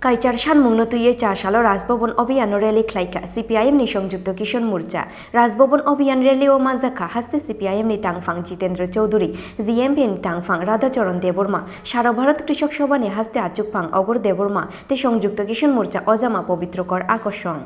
কাইচার সানমুংনো তুইয়ে 4 সালো রাজভবন অভিযান rally খ্লাইকা CPIM নি সংযুক্ত কিষণ মোর্চা রাজভবন অভিযান রেলি ও মাজাখা হাস্তে সিপিআইএম নি টাংফাং জিতেন্দ্র চৌধুরী জিএমপি নি টাংফাং রাধাচরণ দেববর্মা সারা ভারত কৃষক সভা নি হাস্তে আচুকফাং অগর দেববর্মা তে সংযুক্ত কিষণ মোর্চা অজামা পবিত্রকর আকর্ষণ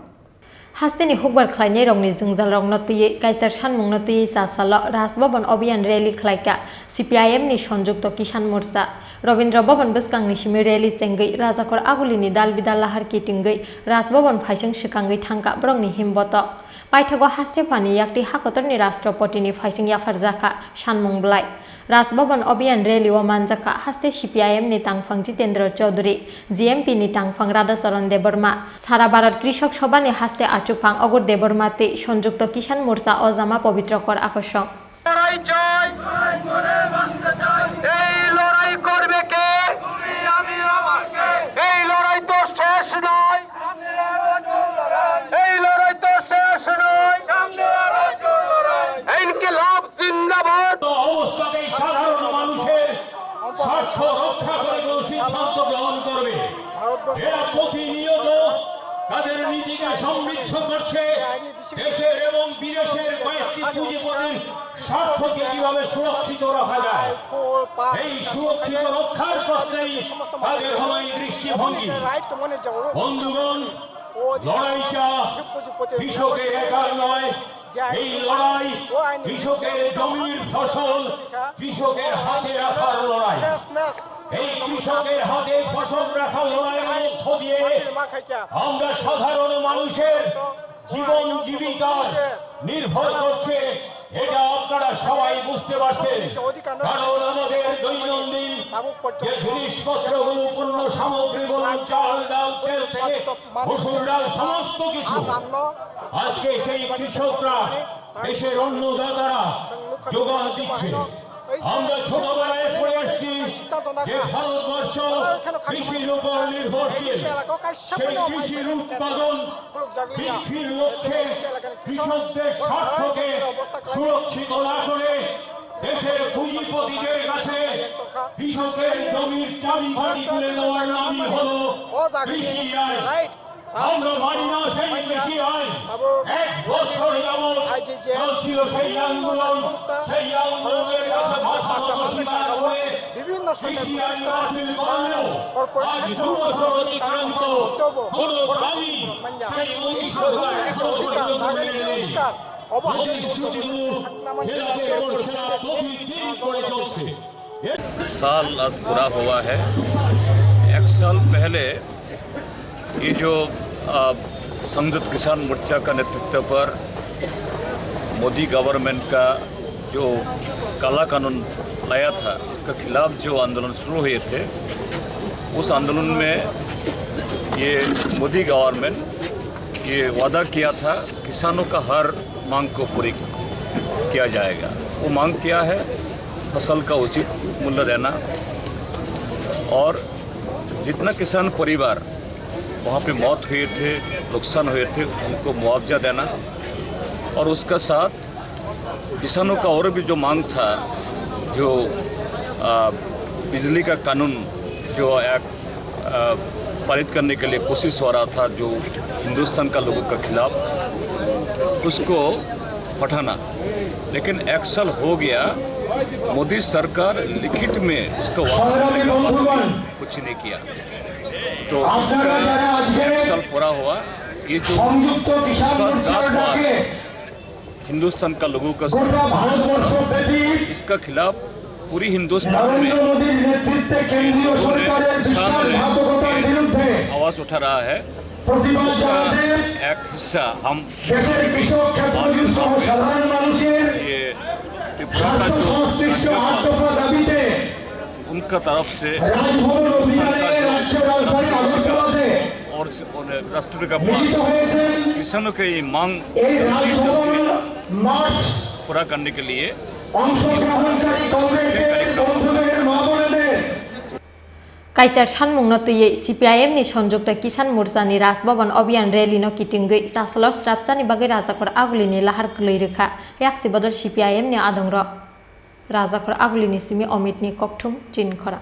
হাস্তেনি হুকবার খ্লাইনে রংনি জংজাল রংনো তুইয়ে কাইচার সানমুংনো তুইয়ে 4 সালো রাজভবন অভিযান রেলি খ্লাইকা সিপিআইএম নি সংযুক্ত কিষাণ মোর্চা रवीन्द्र भवन बसकांगनि सिमी रेली चेंगै राजाखर आगुलिनि दाल बिदाल लाहार किटिंगै राजभवन फाइसं सिखांगै थांका ब्रंनि हिमबत पाइथागो हास्टेफानि याक्ति हाकतरनि राष्ट्रपतिनि फाइसं याफार जाखा सानमुंब्लाय राजभवन अभियान रेली व मानजाखा हास्ते सीपीआईएम नि टांगफां जितेंद्र चौधरी जीएमपी नि टांगफां राधाचरण देबबर्मा सारा भारत कृषक सभानि हास्ते आचुकफां अगर देबबर्माते संयुक्त किसान मोर्चा अजामा पवित्रकर आकर्षण তাদের নীতিকে সমৃদ্ধ করছে দেশের এবং বিদেশের কয়েকটি পুঁজিপতির স্বার্থকে কিভাবে সুরক্ষিত রাখা যায় এই সুরক্ষিত রক্ষার প্রশ্নেই তাদের হলো এই দৃষ্টিভঙ্গি। বন্ধুগণ, লড়াইটা কৃষকের একার নয়, এই লড়াই কৃষকের জমির ফসল কৃষকের হাতে রাখার লড়াই। এই কৃষকের হাতে ফসল রাখার লড়াইয়ের মধ্য দিয়ে আমরা সাধারণ মানুষের জীবন জীবিকা নির্ভর করছে, এটা আপনারা সবাই বুঝতে পারছেন। কারণ আমাদের দৈনন্দিন যে জিনিসপত্রগুলো পণ্য সামগ্রীগুলো চাল ডাল তেল থেকে মসুর ডাল সমস্ত কিছু আজকে সেই কৃষকরা দেশের অন্নদাতারা যোগান দিচ্ছে। আমরা ছোটবেলায় পড়ে আসছি যে ভারতবর্ষ কৃষির উপর নির্ভরশীল, সেই কৃষির উৎপাদন বৃদ্ধির লক্ষ্যে কৃষকদের স্বার্থকে সুরক্ষিত না করে দেশের পুঁজিপতিদের কাছে কৃষকের জমির চাবিকাঠি তুলে দেওয়ার নামই হলো কৃষি আইন। আমরা মানি না সেই কৃষি আইন। 1 বছর যাবৎ চলছিল সেই আন্দোলন, সেই আন্দোলনের কাছে মাথা নত স্বীকার করে বিভিন্ন কৃষি আইন বাতিল করলেও আজ 2 বছর অতিক্রান্ত কোনো দাবি সেই 1992 এখনো পর্যন্ত মেনে নেই। প্রতিশ্রুতিগুলো খেলাপের পর খেলাপ প্রতিদিন করে চলছে। साल अब पूरा हुआ है। 1 साल पहले ये जो संयुक्त किसान मोर्चा का नेतृत्व पर मोदी गवर्नमेंट का जो काला कानून लाया था, इसका खिलाफ जो आंदोलन शुरू हुए थे, उस आंदोलन में ये मोदी गवर्नमेंट ये वादा किया था किसानों का हर मांग को पूरी किया जाएगा। वो मांग क्या है? फसल का उचित मूल्य देना और जितना किसान परिवार वहाँ पे मौत हुए थे, नुकसान हुए थे, उनको मुआवजा देना और उसका साथ किसानों का और भी जो मांग था, जो बिजली का कानून जो एक पारित करने के लिए कोशिश हो रहा था, जो हिंदुस्तान का लोगों के खिलाफ, उसको हटाना। लेकिन 1 साल हो गया, मोदी सरकार लिखित में उसको कुछ नहीं किया। तो इसका 1 साल पूरा हुआ, ये जो विश्वासघात हुआ है हिंदुस्तान का लोगों का इसका खिलाफ पूरी हिंदुस्तान में किसानों ने आवाज़ उठा रहा है। उसका एक हिस्सा हम ये त्रिपुरा का जो उनका तरफ से हिंदुस्तान का जो राष्ट्रपति का और राष्ट्रपति का पास किसानों के ये मांग पूरा करने के लिए इसके कार्यक्रम काइचार सानमुंनो तुइये सीपीआईएम नि संयुक्त किसान मोर्चा नि राजभवन अभियान रेली नो किटिंगै सासलो स्रापसानि बागै राजाखर आगुलिनि लाहार गलैरोखा याक्सि बदल सीपीआईएम नि आदंग्र राजाखर आगुलिनि सिमी अमित नि ककथुम चिनखरा।